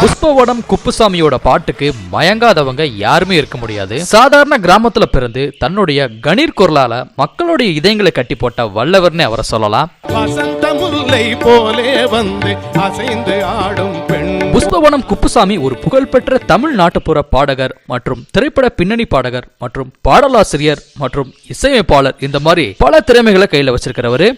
புஷ்பவனம் குப்புசாமியோட பாட்டுக்கு மயங்காதவங்க யாருமே இருக்க முடியாது. சாதாரண கிராமத்துல பிறந்து தன்னுடைய கணீர் குரலால மக்களுடைய இதயங்களை கட்டி போட்ட வல்லவர்னு அவரை சொல்லலாம். புஷ்பவனம் குப்புசாமி ஒரு புகழ்பெற்ற தமிழ் நாட்டுப்புற பாடகர் மற்றும் திரைப்பட பின்னணி பாடகர் மற்றும் பாடலாசிரியர் மற்றும் இசையமைப்பாளர். இந்த மாதிரி பல திறமைகளை கையில வச்சிருக்கிறவரு.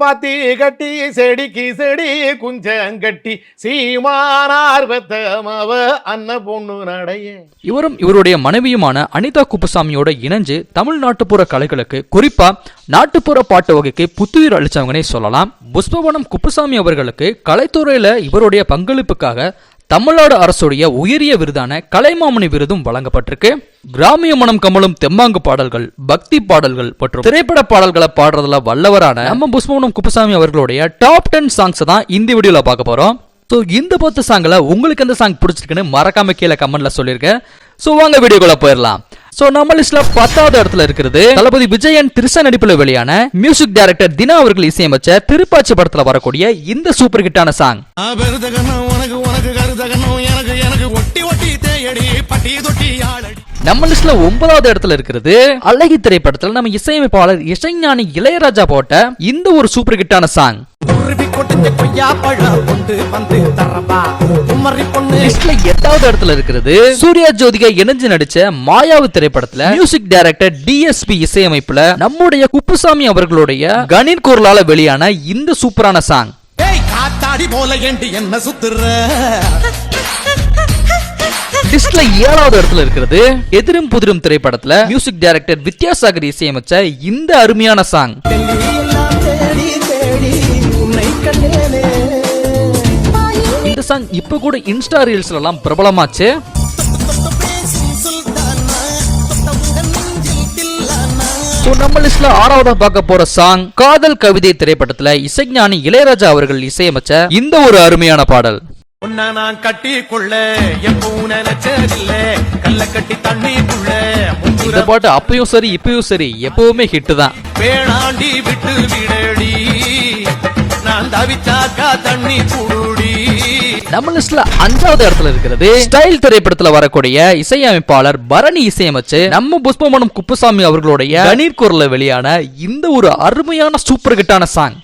பாத்தி கட்டி செடிக்கு செடி குஞ்சங்கட்டி சீமானார்வத்தமவ அன்ன பொண்ணு நடைய. இவரும் இவருடைய மனைவியுமான அனிதா குப்புசாமியோட இணைஞ்சு தமிழ் நாட்டுப்புற கலைகளுக்கு குறிப்பா நாட்டுப்புற பாட்டு வகைக்கு புத்துயிர் அளிச்சவங்கன்னே சொல்லலாம். புஷ்பவனம் குப்புசாமி அவர்களுக்கு கலைத்துறையில இவருடைய பங்களிப்புக்காக தமிழ்நாடு அரசுடைய உயரிய விருதான கலைமாமணி விருதும் வழங்கப்பட்டிருக்கு. கிராமிய மனம் கமலும் தெம்மாங்கு பாடல்கள், பக்தி பாடல்கள் மற்றும் திரைப்பட பாடல்களை பாடுறதுல வல்லவரான நம்ம புஷ்பவனம் குப்புசாமி அவர்களுடைய டாப் 10 சாங்ஸ் தான் இந்த வீடியோல பார்க்க போறோம். ஸோ இந்த 10 சாங்ல உங்களுக்கு எந்த சாங் பிடிச்சிருக்குன்னு மறக்காம கீழே கமெண்ட்ல சொல்லிருக்கேன். ஸோ வாங்க வீடியோக்குள்ள போயிடலாம். சோ நம்ம லிஸ்ட்ல 10வது இடத்துல இருக்கிறது தளபதி விஜயன் திரிசா நடிப்புல வெளியான மியூசிக் டைரக்டர் தினா அவர்கள் இசையமைச்ச திருப்பாச்சி படத்துல வரக்கூடிய இந்த சூப்பர் ஹிட்டான சாங். நம்ம லிஸ்ட்ல 9வது இடத்துல இருக்கிறது அழகி திரைப்படத்துல நம்ம இசையமைப்பாளர் இசைஞானி இளையராஜா போட்ட இந்த ஒரு சூப்பர் ஹிட்டான சாங். லிஸ்ட்ல 8வது இடத்துல இருக்கிறது சூர்யா ஜோதிகா இணைஞ்சு நடிச்ச மாயாவு திரைப்படத்துல மியூசிக் டைரக்டர் டிஎஸ்பி இசையமைப்புல நம்முடைய குப்புசாமி அவர்களுடைய கணீர் குரலால வெளியான இந்த சூப்பரான சாங். லிஸ்ட்ல 7வது இடத்துல இருக்கிறது எதிரும் புதிரும் திரைப்படத்துல மியூசிக் டைரக்டர் வித்யாசாகர் இசையமைச்ச இந்த அருமையான சாங். இந்த சாங் இப்ப கூட இன்ஸ்டா ரீல்ஸ்ல எல்லாம் பிரபலமாச்சு. நம்ம லிஸ்ட்ல 6வதா பார்க்க போற சாங் காதல் கவிதை திரைப்படத்துல இசைஞானி இளையராஜா அவர்கள் இசையமைச்ச இந்த ஒரு அருமையான பாடல். இந்த பாட்டு அப்பயும் சரி இப்பயும் சரி எப்பவுமே ஹிட் தான். நம்ம லிஸ்ட்ல 5வது இடத்துல இருக்கிறது ஸ்டைல் திரைப்படத்துல வரக்கூடிய இசையமைப்பாளர் பரணி இசையமைச்சு நம்ம புஷ்பவனம் குப்புசாமி அவர்களுடைய கணீர் குரல்ல வெளியான இந்த ஒரு அருமையான சூப்பர் ஹிட்டான சாங்.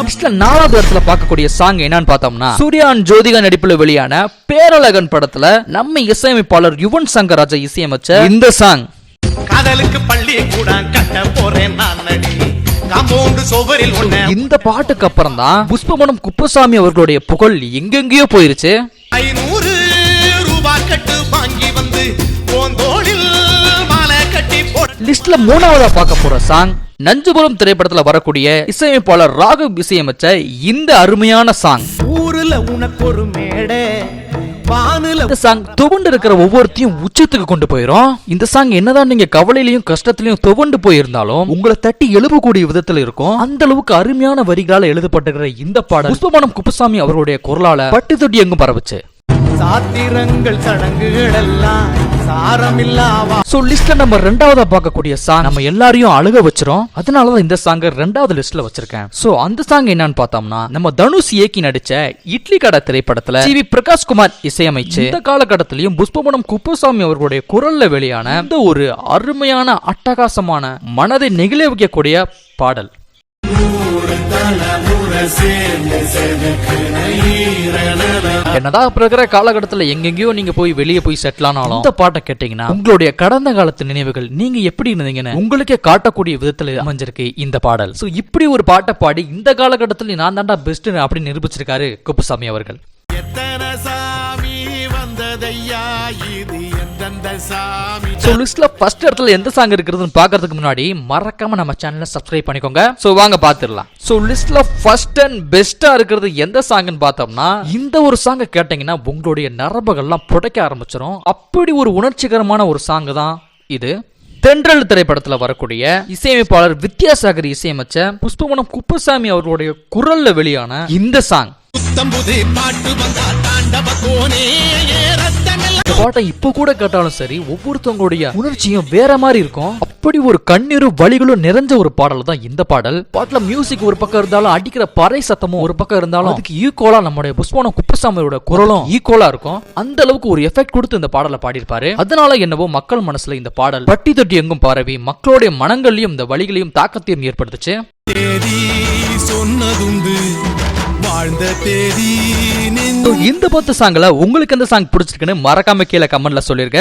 லிஸ்ட்ல 4வது இடத்துல பார்க்கக்கூடிய சாங் என்னன்னு பார்த்தோம்னா சூர்யா ஜோதிகா நடிப்புல வெளியான பேரழகன் படத்துல நம்ம இசையமைப்பாளர் யுவன் சங்கர் ராஜா இசையமைச்ச இந்த சாங். காதலுக்கு பள்ளி கூட கட்ட போறேன் இந்த பாட்டுக்கு அப்புறம் தான் புஷ்பவனம் குப்புசாமி அவர்களுடைய புகழ் எங்கெங்கயோ போயிருச்சு. 500 ரூபாய் கட்டு வாங்கி வந்து லிஸ்ட்ல 3வதா பார்க்க போற சாங் நஞ்சுபுரம் திரைப்படத்துல வரக்கூடிய இசையமைப்பாளர் ராகவ் இசையமைச்ச இந்த அருமையான சாங். ஊருல உனக்கு ஒரு மேடை இந்த சாங் துவண்டு இருக்கிற ஒவ்வொருத்தையும் உச்சத்துக்கு கொண்டு போயிரும். இந்த சாங் என்னதான் நீங்க கவலையிலையும் கஷ்டத்திலையும் துவண்டு போயிருந்தாலும் உங்களை தட்டி எழுப்பக்கூடிய விதத்துல இருக்கும். அந்த அளவுக்கு அருமையான வரிகளால எழுதப்பட்டிருக்கிற இந்த பாடல் புஷ்பவனம் குப்புசாமி அவர்களுடைய குரலால பட்டு தொட்டி எங்கும் பரவுச்சு. சாத்திரங்கள் சடங்குகள் எல்லாம் சாரமில்லாவா. சோ லிஸ்ட்ல நம்ம 2வதா பார்க்கக்கூடிய சாங் நம்ம எல்லாரையும் அழுக வச்சிரும். அதனாலதான் இந்த சாங் 2வது லிஸ்ட்ல வச்சிருக்கேன். சோ அந்த சாங் என்னன்னு பார்த்தோம்னா நம்ம தனுஷ் இயக்கி நடிச்ச இட்லி கடை திரைப்படத்துல சி வி பிரகாஷ் குமார் இசையமைச்சு இந்த காலகட்டத்திலையும் புஷ்பவனம் குப்புசாமி அவர்களுடைய குரல்ல வெளியான இந்த ஒரு அருமையான அட்டகாசமான மனதை நெகிழ வைக்கக்கூடிய பாடல். என்னதான் இருக்கிற காலகட்டத்துல எங்கெங்கயோ நீங்க போய் வெளியே போய் செட்டில் ஆனாலும் இந்த பாட்டை கேட்டீங்கன்னா உங்களுடைய கடந்த காலத்து நினைவுகள் நீங்க எப்படி இருந்தீங்கன்னு உங்களுக்கே காட்டக்கூடிய விதத்துல அமைஞ்சிருக்கு இந்த பாடல். சோ இப்படி ஒரு பாட்டை பாடி இந்த காலகட்டத்துல நான் தாண்டா பெஸ்ட் அப்படின்னு நிரூபிச்சிருக்காரு குப்புசாமி அவர்கள். சோ லிஸ்ட்ல ஃபர்ஸ்ட் இடத்துல எந்த சாங் இருக்குதுன்னு பார்க்கிறதுக்கு முன்னாடி மறக்காம நம்ம சேனலை சப்ஸ்கிரைப் பண்ணிக்கோங்க. சோ வாங்க பாத்துடலாம். சோ லிஸ்ட்ல ஃபர்ஸ்ட் அண்ட் பெஸ்டா இருக்கிறது எந்த சாங்னு பார்த்தோம்னா இந்த ஒரு சாங் கேட்டீங்கன்னா உங்களுடைய நரம்புகள்லாம் புடைக்க ஆரம்பிச்சிடும். அப்படி ஒரு உணர்ச்சிகரமான ஒரு சாங் தான் இது. தென்றல் திரைப்படத்துல வரக்கூடிய இசையமைப்பாளர் வித்யாசாகர் இசையமைச்ச புஷ்பவனம் குப்புசாமி அவர்களுடைய குரல்ல வெளியான இந்த சாங். இந்த பாட்டை இப்ப கூட கேட்டாலும் சரி ஒவ்வொருத்தவங்களுடைய உணர்ச்சியும் வேற மாதிரி இருக்கும். அப்படி ஒரு கண்ணீரும் வலிகளும் நிறைஞ்ச ஒரு பாடல் தான் இந்த பாடல். பாட்டுல மியூசிக் ஒரு பக்கம் இருந்தாலும் அடிக்கிற பறை சத்தமும் ஒரு பக்கம் இருந்தாலும் அதுக்கு ஈக்குவலா நம்முடைய புஷ்பவனம் குப்புசாமியோட குரலும் ஈக்குவலா இருக்கும். அந்த அளவுக்கு ஒரு எஃபெக்ட் கொடுத்து இந்த பாடலை பாடியிருப்பாரு. அதனால என்னவோ மக்கள் மனசுல இந்த பாடல் பட்டி தொட்டி எங்கும் பரவி மக்களுடைய மனங்களையும் இந்த வலிகளையும் தாக்கத்தையும் ஏற்படுத்துச்சு. இந்த 10 சாங்ல உங்களுக்கு எந்த சாங் பிடிச்சிருக்குன்னு மறக்காம கீழே கமெண்ட்ல சொல்லிருங்க.